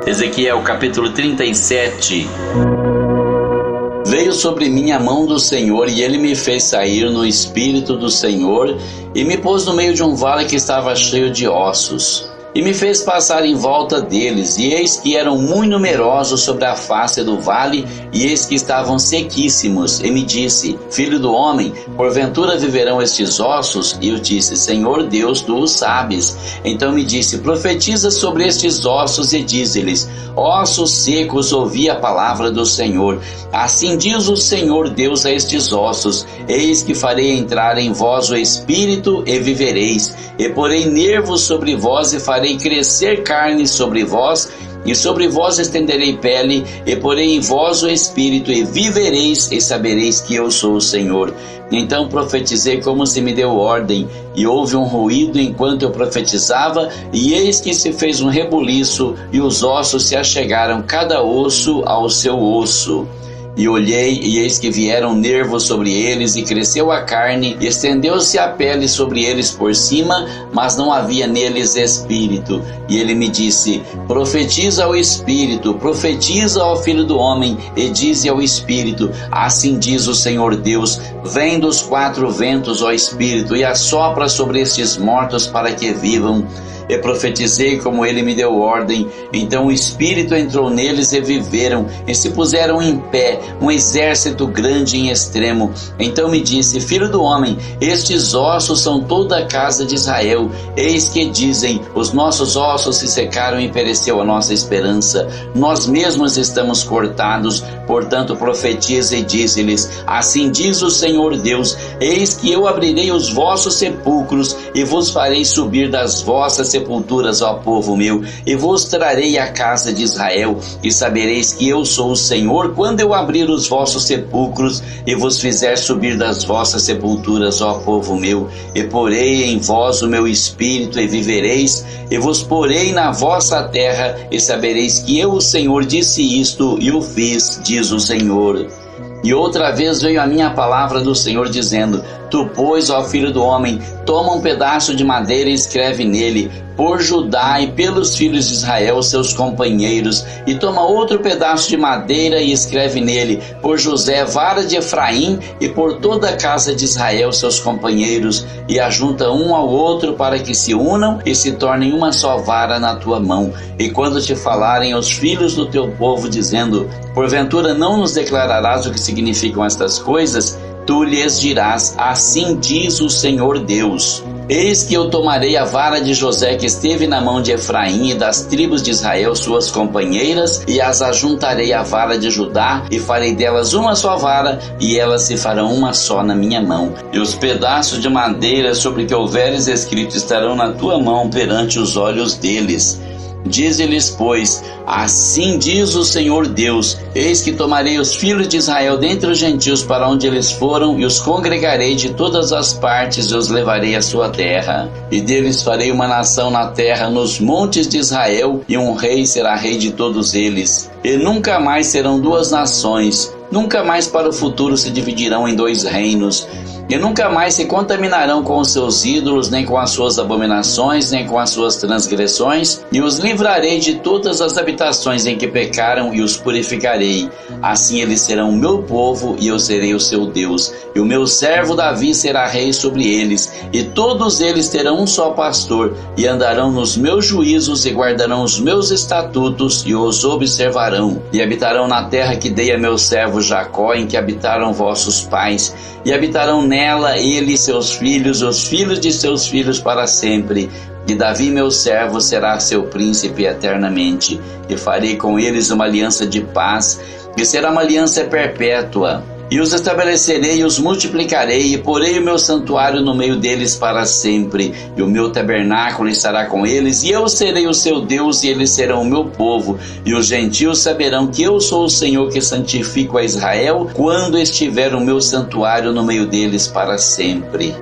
Ezequiel capítulo 37. Veio sobre mim a mão do Senhor, e ele me fez sair no espírito do Senhor, e me pôs no meio de um vale que estava cheio de ossos. E me fez passar em volta deles, e eis que eram muito numerosos sobre a face do vale, e eis que estavam sequíssimos. E me disse: Filho do homem, porventura viverão estes ossos? E eu disse: Senhor Deus, tu o sabes. Então me disse: Profetiza sobre estes ossos e dize-lhes: Ossos secos, ouvi a palavra do Senhor. Assim diz o Senhor Deus a estes ossos: Eis que farei entrar em vós o espírito e vivereis, e porei nervos sobre vós e farei crescer carne sobre vós, e sobre vós estenderei pele, e porei em vós o espírito, e vivereis, e sabereis que eu sou o Senhor. Então profetizei como se me deu ordem, e houve um ruído enquanto eu profetizava, e eis que se fez um rebuliço, e os ossos se achegaram cada osso ao seu osso. E olhei, e eis que vieram nervos sobre eles, e cresceu a carne, e estendeu-se a pele sobre eles por cima, mas não havia neles espírito. E ele me disse: Profetiza ao espírito, profetiza ao filho do homem, e dize ao espírito: Assim diz o Senhor Deus: Vem dos quatro ventos, ó espírito, e assopra sobre estes mortos para que vivam. E profetizei como ele me deu ordem. Então o Espírito entrou neles e viveram, e se puseram em pé, um exército grande em extremo. Então me disse: Filho do homem, estes ossos são toda a casa de Israel. Eis que dizem: Os nossos ossos se secaram e pereceu a nossa esperança. Nós mesmos estamos cortados. Portanto profetiza e dize-lhes: Assim diz o Senhor Deus: Eis que eu abrirei os vossos sepulcros, e vos farei subir das vossas sepulturas, ó povo meu, e vos trarei à casa de Israel, e sabereis que eu sou o Senhor, quando eu abrir os vossos sepulcros, e vos fizer subir das vossas sepulturas, ó povo meu, e porei em vós o meu espírito, e vivereis, e vos porei na vossa terra, e sabereis que eu, o Senhor, disse isto, e o fiz, diz o Senhor. E outra vez veio a minha palavra do Senhor, dizendo: Tu, pois, ó filho do homem, toma um pedaço de madeira e escreve nele: Por Judá e pelos filhos de Israel, seus companheiros. E toma outro pedaço de madeira e escreve nele: Por José, vara de Efraim, e por toda a casa de Israel, seus companheiros. E ajunta um ao outro para que se unam e se tornem uma só vara na tua mão. E quando te falarem os filhos do teu povo, dizendo: Porventura não nos declararás o que significam estas coisas? Tu lhes dirás: Assim diz o Senhor Deus. Eis que eu tomarei a vara de José que esteve na mão de Efraim e das tribos de Israel, suas companheiras, e as ajuntarei à vara de Judá, e farei delas uma só vara, e elas se farão uma só na minha mão. E os pedaços de madeira sobre que houveres escrito estarão na tua mão perante os olhos deles. Dize-lhes, pois: Assim diz o Senhor Deus: Eis que tomarei os filhos de Israel dentre os gentios para onde eles foram, e os congregarei de todas as partes, e os levarei à sua terra. E deles farei uma nação na terra, nos montes de Israel, e um rei será rei de todos eles. E nunca mais serão duas nações, nunca mais para o futuro se dividirão em dois reinos. E nunca mais se contaminarão com os seus ídolos, nem com as suas abominações, nem com as suas transgressões, e os livrarei de todas as habitações em que pecaram, e os purificarei. Assim eles serão o meu povo, e eu serei o seu Deus. E o meu servo Davi será rei sobre eles, e todos eles terão um só pastor, e andarão nos meus juízos, e guardarão os meus estatutos, e os observarão. E habitarão na terra que dei a meu servo Jacó, em que habitaram vossos pais, e habitarão nela ele e seus filhos, os filhos de seus filhos para sempre. E Davi meu servo será seu príncipe eternamente. E farei com eles uma aliança de paz, que será uma aliança perpétua. E os estabelecerei e os multiplicarei, e porei o meu santuário no meio deles para sempre. E o meu tabernáculo estará com eles, e eu serei o seu Deus, e eles serão o meu povo. E os gentios saberão que eu sou o Senhor que santifico a Israel, quando estiver o meu santuário no meio deles para sempre.